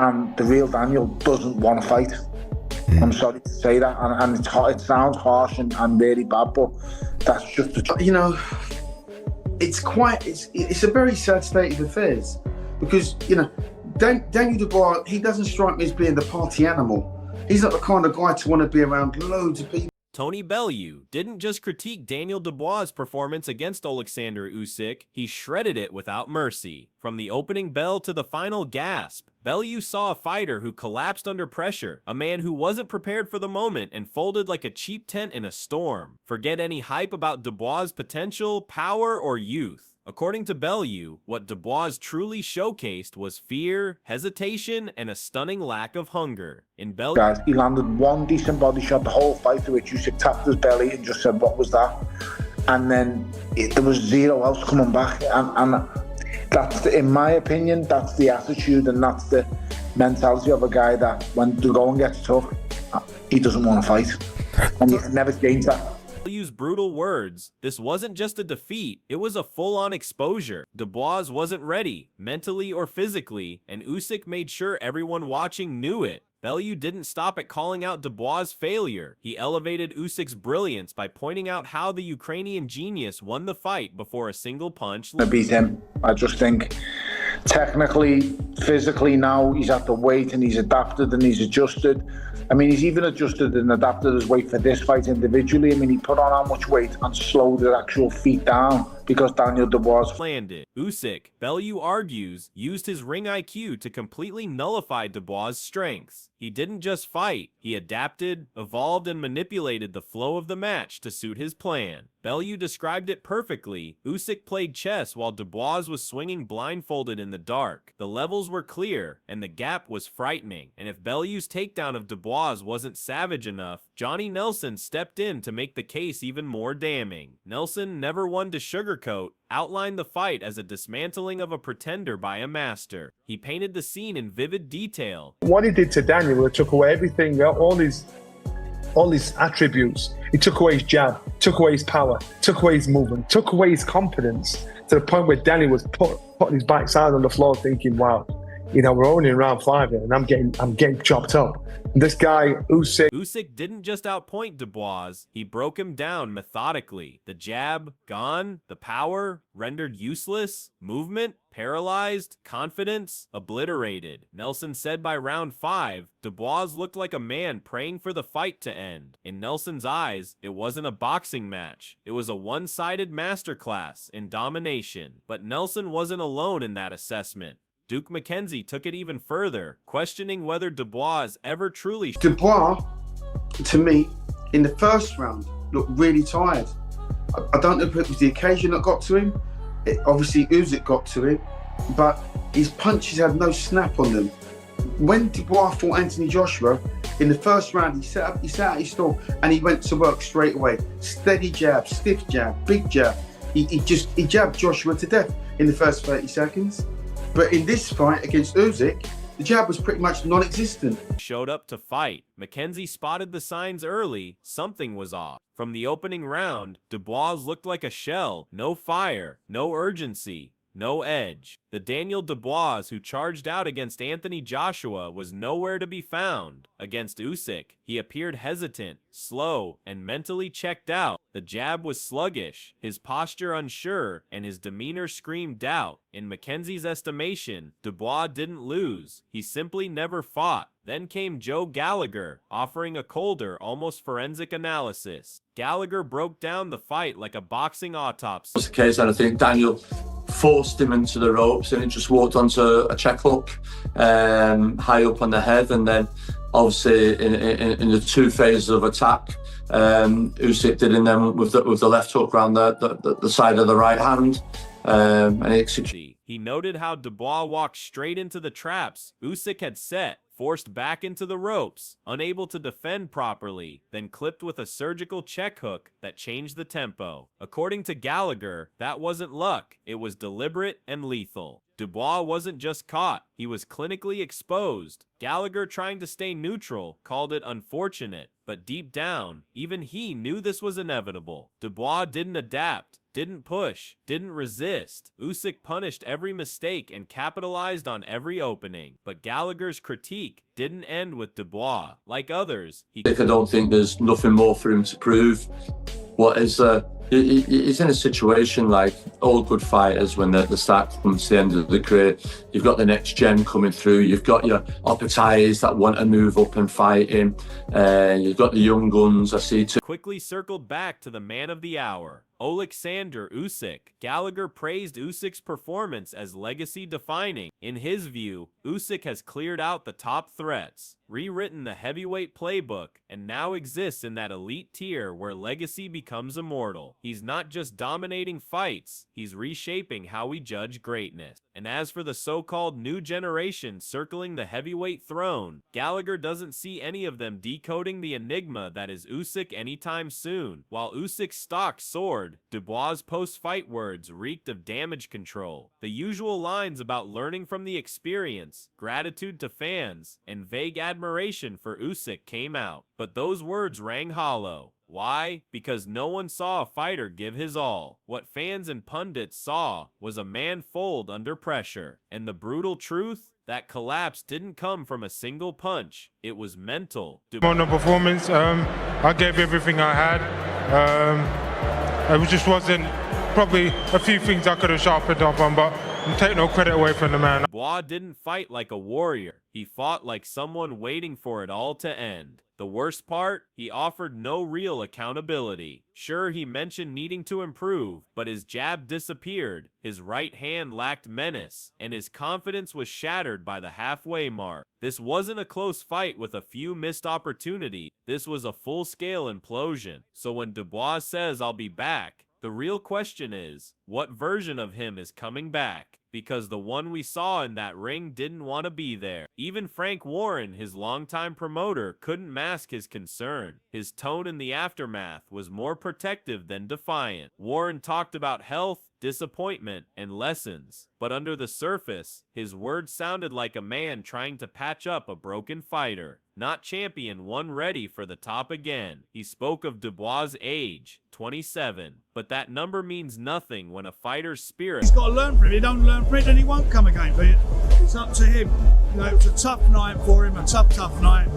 And the real Daniel doesn't want to fight. I'm sorry to say that, and it sounds harsh and really bad, but that's just the truth. You know, it's a very sad state of affairs, because, you know, Daniel Dubois, he doesn't strike me as being the party animal. He's not the kind of guy to want to be around loads of people. Tony Bellew didn't just critique Daniel Dubois' performance against Oleksandr Usyk, he shredded it without mercy. From the opening bell to the final gasp, Bellew saw a fighter who collapsed under pressure, a man who wasn't prepared for the moment and folded like a cheap tent in a storm. Forget any hype about Dubois' potential, power, or youth. According to Bellew, what Dubois truly showcased was fear, hesitation, and a stunning lack of hunger. In Bellew, guys, he landed one decent body shot the whole fight, to which Usyk tapped his belly and just said, "What was that?" And then there was zero else coming back. And that's, in my opinion, that's the attitude and that's the mentality of a guy that when the going gets tough, he doesn't want to fight. And you can never change that. Bellew's brutal words, this wasn't just a defeat, it was a full-on exposure. Dubois wasn't ready, mentally or physically, and Usyk made sure everyone watching knew it. Bellew didn't stop at calling out Dubois' failure. He elevated Usyk's brilliance by pointing out how the Ukrainian genius won the fight before a single punch. To beat him, I just think technically, physically now, he's at the weight and he's adapted and he's adjusted. I mean, he's even adjusted and adapted his weight for this fight individually. I mean, he put on how much weight and slowed his actual feet down because Daniel Dubois landed. Usyk, Bellew argues, used his ring IQ to completely nullify Dubois' strengths. He didn't just fight, he adapted, evolved, and manipulated the flow of the match to suit his plan. Bellew described it perfectly. Usyk played chess while Dubois was swinging blindfolded in the dark. The levels were clear, and the gap was frightening. And if Bellew's takedown of Dubois wasn't savage enough, Johnny Nelson stepped in to make the case even more damning. Nelson, never one to sugarcoat, outlined the fight as a dismantling of a pretender by a master. He painted the scene in vivid detail. What he did to Daniel, it took away everything, all his attributes. He took away his jab, took away his power, took away his movement, took away his confidence, to the point where Daniel was putting his backside on the floor thinking, wow, you know, we're only in round 5 here and I'm getting chopped up. And this guy, Usyk didn't just outpoint Dubois, he broke him down methodically. The jab, gone. The power, rendered useless. Movement, paralyzed. Confidence, obliterated. Nelson said by round 5, Dubois looked like a man praying for the fight to end. In Nelson's eyes, it wasn't a boxing match. It was a one-sided masterclass in domination. But Nelson wasn't alone in that assessment. Duke McKenzie took it even further, questioning whether Dubois ever truly... Dubois, to me, in the first round, looked really tired. I don't know if it was the occasion that got to him. Obviously, Usyk got to him, but his punches had no snap on them. When Dubois fought Anthony Joshua, in the first round, he sat out his stall and he went to work straight away. Steady jab, stiff jab, big jab. He jabbed Joshua to death in the first 30 seconds. But in this fight against Usyk, the jab was pretty much non-existent. Showed up to fight. McKenzie spotted the signs early. Something was off. From the opening round, Dubois looked like a shell. No fire, no urgency, no edge. The Daniel Dubois who charged out against Anthony Joshua was nowhere to be found. Against Usyk, he appeared hesitant, slow, and mentally checked out. The jab was sluggish, his posture unsure, and his demeanor screamed doubt. In McKenzie's estimation, Dubois didn't lose. He simply never fought. Then came Joe Gallagher, offering a colder, almost forensic analysis. Gallagher broke down the fight like a boxing autopsy. It's the case that I think Daniel forced him into the ropes and he just walked onto a check hook high up on the head, and then obviously in the 2 phases of attack, Usyk did in them with the left hook round the side of the right hand, and he executed. He noted how Dubois walked straight into the traps Usyk had set, forced back into the ropes, unable to defend properly, then clipped with a surgical check hook that changed the tempo. According to Gallagher, that wasn't luck, it was deliberate and lethal. Dubois wasn't just caught, he was clinically exposed. Gallagher, trying to stay neutral, called it unfortunate, but deep down, even he knew this was inevitable. Dubois didn't adapt, didn't push, didn't resist. Usyk punished every mistake and capitalized on every opening. But Gallagher's critique didn't end with Dubois. Like others, I don't think there's nothing more for him to prove. What is he's in a situation like all good fighters when they start coming to the end of the career. You've got the next gen coming through. You've got your opportunities that want to move up and fight him. You've got the young guns. I see too. Quickly circled back to the man of the hour, Oleksandr Usyk. Gallagher praised Usyk's performance as legacy-defining. In his view, Usyk has cleared out the top threats, rewritten the heavyweight playbook, and now exists in that elite tier where legacy becomes immortal. He's not just dominating fights, he's reshaping how we judge greatness. And as for the so-called new generation circling the heavyweight throne, Gallagher doesn't see any of them decoding the enigma that is Usyk anytime soon. While Usyk's stock soared, Dubois' post-fight words reeked of damage control. The usual lines about learning from the experience, gratitude to fans, and vague admiration for Usyk came out. But those words rang hollow. Why? Because no one saw a fighter give his all. What fans and pundits saw was a man fold under pressure. And the brutal truth? That collapse didn't come from a single punch. It was mental. On the performance, I gave everything I had. It just wasn't, probably a few things I could have sharpened up on, but take no credit away from the man. Dubois didn't fight like a warrior. He fought like someone waiting for it all to end. The worst part? He offered no real accountability. Sure, he mentioned needing to improve, but his jab disappeared, his right hand lacked menace, and his confidence was shattered by the halfway mark. This wasn't a close fight with a few missed opportunities. This was a full-scale implosion. So when Dubois says, "I'll be back," the real question is, what version of him is coming back? Because the one we saw in that ring didn't want to be there. Even Frank Warren, his longtime promoter, couldn't mask his concern. His tone in the aftermath was more protective than defiant. Warren talked about health, disappointment, and lessons. But under the surface, his words sounded like a man trying to patch up a broken fighter, not champion one ready for the top again. He spoke of Dubois' age, 27, but that number means nothing when a fighter's spirit... He's got to learn from it. He don't learn from it, then he won't come again. But it's up to him. You know, it was a tough night for him, a tough night.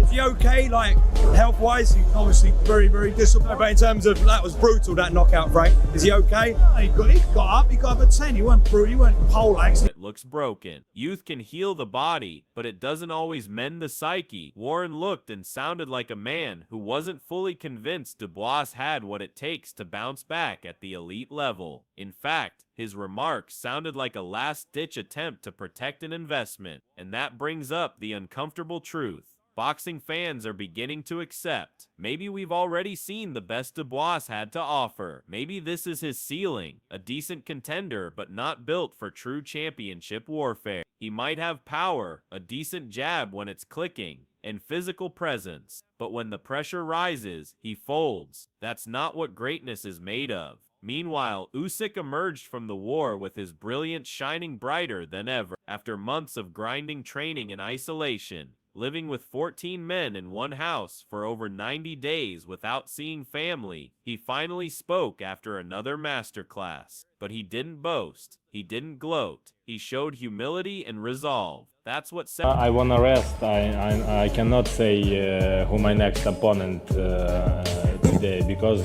Is he okay, like, health-wise? He's obviously very, very disappointed. But in terms of, that was brutal, that knockout, Frank. Is he okay? He got up, he got up at 10. He weren't brutal, he weren't poleaxed. It looks broken. Youth can heal the body, but it doesn't always mend the psyche. Warren looked and sounded like a man who wasn't fully convinced Dubois had what it takes to bounce back at the elite level. In fact, his remarks sounded like a last-ditch attempt to protect an investment. And that brings up the uncomfortable truth. Boxing fans are beginning to accept. Maybe we've already seen the best Dubois had to offer. Maybe this is his ceiling, a decent contender but not built for true championship warfare. He might have power, a decent jab when it's clicking, and physical presence. But when the pressure rises, he folds. That's not what greatness is made of. Meanwhile, Usyk emerged from the war with his brilliance shining brighter than ever. After months of grinding training in isolation, living with 14 men in one house for over 90 days without seeing family, he finally spoke after another masterclass. But he didn't boast. He didn't gloat. He showed humility and resolve. That's what I wanna rest. I cannot say who my next opponent today, because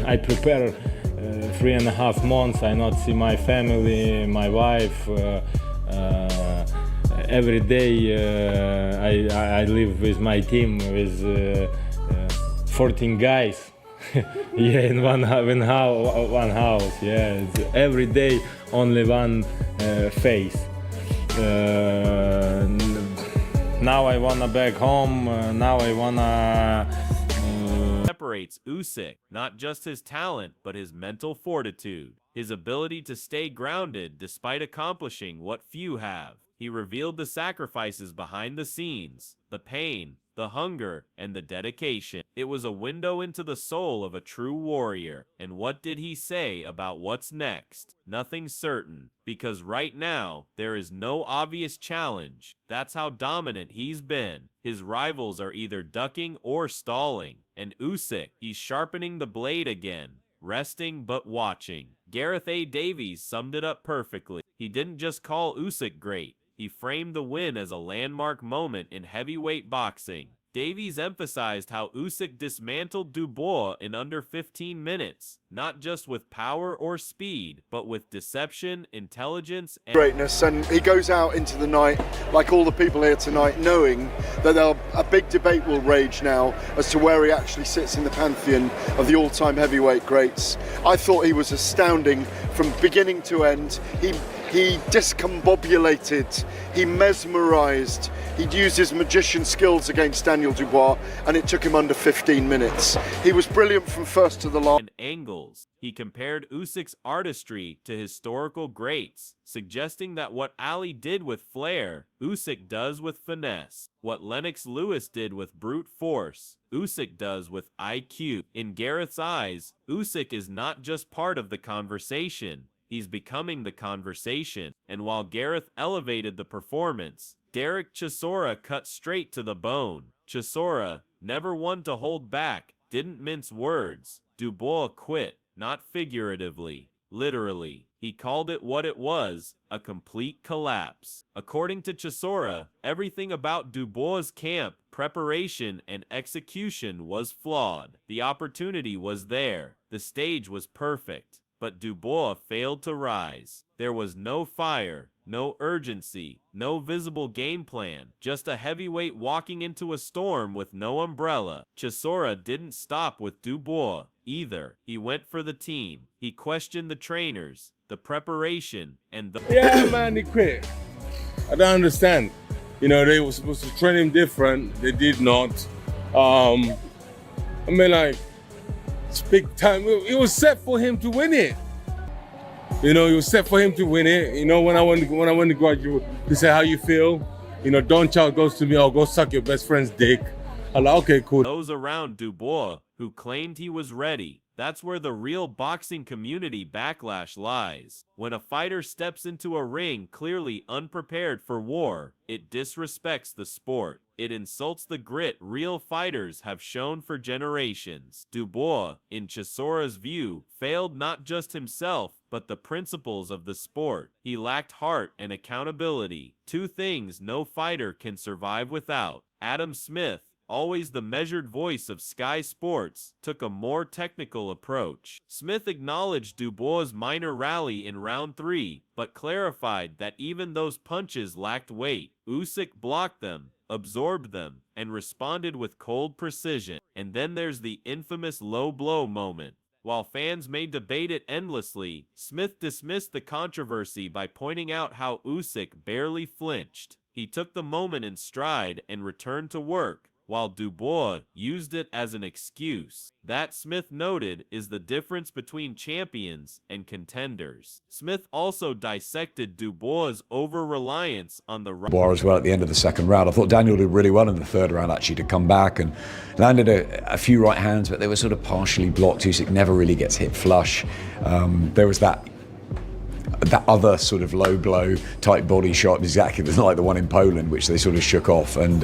I prepare 3.5 months. I not see my family, my wife. Every day I live with my team, with 14 guys. Yeah, in one house. Yeah, it's every day only one face. Now I wanna back home. Now I wanna. Separates Usyk, not just his talent, but his mental fortitude, his ability to stay grounded despite accomplishing what few have. He revealed the sacrifices behind the scenes, the pain, the hunger, and the dedication. It was a window into the soul of a true warrior. And what did he say about what's next? Nothing certain, because right now, there is no obvious challenge. That's how dominant he's been. His rivals are either ducking or stalling. And Usyk, he's sharpening the blade again. Resting but watching. Gareth A. Davies summed it up perfectly. He didn't just call Usyk great. He framed the win as a landmark moment in heavyweight boxing. Davies emphasized how Usyk dismantled Dubois in under 15 minutes, not just with power or speed, but with deception, intelligence, and greatness. And he goes out into the night, like all the people here tonight, knowing that a big debate will rage now as to where he actually sits in the pantheon of the all-time heavyweight greats. I thought he was astounding from beginning to end. He discombobulated, he mesmerized, he'd used his magician skills against Daniel Dubois, and it took him under 15 minutes. He was brilliant from first to the last. And angles. He compared Usyk's artistry to historical greats, suggesting that what Ali did with flair, Usyk does with finesse. What Lennox Lewis did with brute force, Usyk does with IQ. In Gareth's eyes, Usyk is not just part of the conversation. He's becoming the conversation. And while Gareth elevated the performance, Derek Chisora cut straight to the bone. Chisora, never one to hold back, didn't mince words. Dubois quit, not figuratively, literally. He called it what it was, a complete collapse. According to Chisora, everything about Dubois' camp, preparation, and execution was flawed. The opportunity was there. The stage was perfect. But Dubois failed to rise. There was no fire, no urgency, no visible game plan, just a heavyweight walking into a storm with no umbrella. Chisora didn't stop with Dubois either. He went for the team. He questioned the trainers, the preparation, and the... Yeah, man, they quit. I don't understand. You know, they were supposed to train him different. They did not. I mean, like, it's big time. It was set for him to win it. You know, it was set for him to win it. You know, when I went to graduate, he said, "How you feel?" You know, Don Charles goes to me, "Oh, go suck your best friend's dick." I'm like, okay, cool. Those around Dubois who claimed he was ready. That's where the real boxing community backlash lies. When a fighter steps into a ring clearly unprepared for war, it disrespects the sport. It insults the grit real fighters have shown for generations. Dubois, in Chisora's view, failed not just himself, but the principles of the sport. He lacked heart and accountability, two things no fighter can survive without. Adam Smith, always the measured voice of Sky Sports, took a more technical approach. Smith acknowledged Dubois' minor rally in round 3, but clarified that even those punches lacked weight. Usyk blocked them, absorbed them, and responded with cold precision. And then there's the infamous low blow moment. While fans may debate it endlessly, Smith dismissed the controversy by pointing out how Usyk barely flinched. He took the moment in stride and returned to work, while Dubois used it as an excuse. That, Smith noted, is the difference between champions and contenders. Smith also dissected Dubois' over-reliance on the Dubois as well at the end of the second round. I thought Daniel did really well in the third round actually to come back and landed a few right hands, but they were sort of partially blocked. Usyk never really gets hit flush. There was that other sort of low blow type body shot, exactly like the one in Poland, which they sort of shook off. And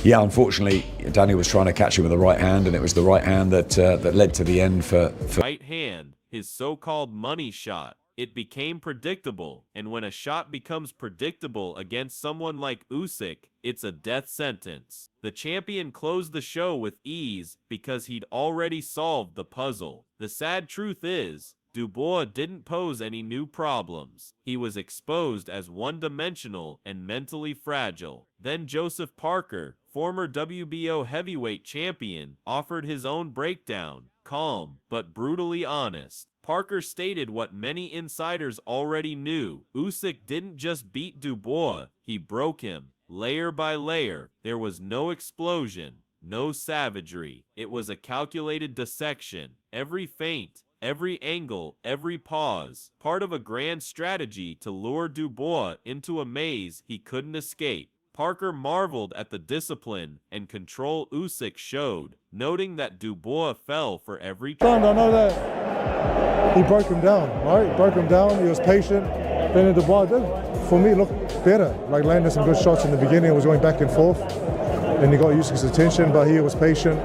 yeah, unfortunately, Daniel was trying to catch him with the right hand, and it was the right hand that led to the end for right hand, his so-called money shot. It became predictable, and when a shot becomes predictable against someone like Usyk, it's a death sentence. The champion closed the show with ease because he'd already solved the puzzle. The sad truth is, Dubois didn't pose any new problems. He was exposed as one-dimensional and mentally fragile. Then Joseph Parker, former WBO heavyweight champion, offered his own breakdown, calm but brutally honest. Parker stated what many insiders already knew. Usyk didn't just beat Dubois, he broke him, layer by layer. There was no explosion, no savagery. It was a calculated dissection. Every feint, every angle, every pause, part of a grand strategy to lure Dubois into a maze he couldn't escape. Parker marveled at the discipline and control Usyk showed, noting that Dubois fell for every I know that he broke him down, right? He broke him down, he was patient. Daniel Dubois did, for me, looked better. Like landed some good shots in the beginning, it was going back and forth. And he got Usyk's attention, but he was patient.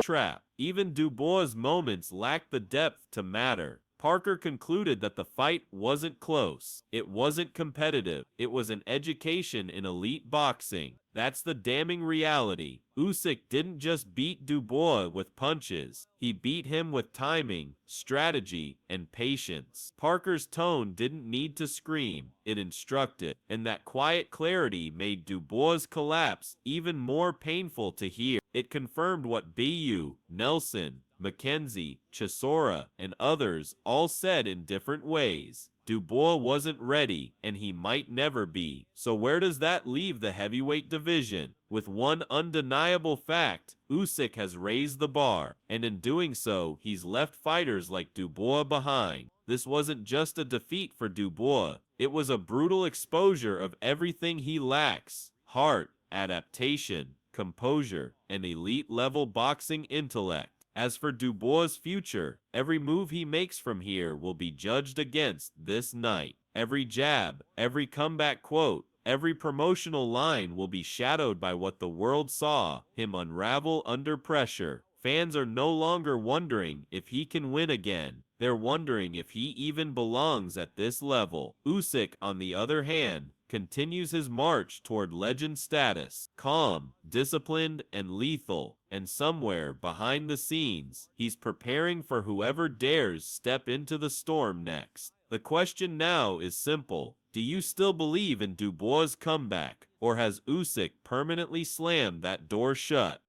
Trap. Even Dubois' moments lacked the depth to matter. Parker concluded that the fight wasn't close. It wasn't competitive. It was an education in elite boxing. That's the damning reality. Usyk didn't just beat Dubois with punches. He beat him with timing, strategy, and patience. Parker's tone didn't need to scream. It instructed. And that quiet clarity made Dubois' collapse even more painful to hear. It confirmed what Bellew, Nelson, Mackenzie, Chisora, and others all said in different ways. Dubois wasn't ready, and he might never be. So where does that leave the heavyweight division? With one undeniable fact, Usyk has raised the bar, and in doing so, he's left fighters like Dubois behind. This wasn't just a defeat for Dubois. It was a brutal exposure of everything he lacks: heart, adaptation, composure, and elite-level boxing intellect. As for Dubois' future, every move he makes from here will be judged against this night. Every jab, every comeback quote, every promotional line will be shadowed by what the world saw him unravel under pressure. Fans are no longer wondering if he can win again. They're wondering if he even belongs at this level. Usyk, on the other hand, continues his march toward legend status, calm, disciplined, and lethal. And somewhere behind the scenes, he's preparing for whoever dares step into the storm next. The question now is simple. Do you still believe in Dubois' comeback, or has Usyk permanently slammed that door shut?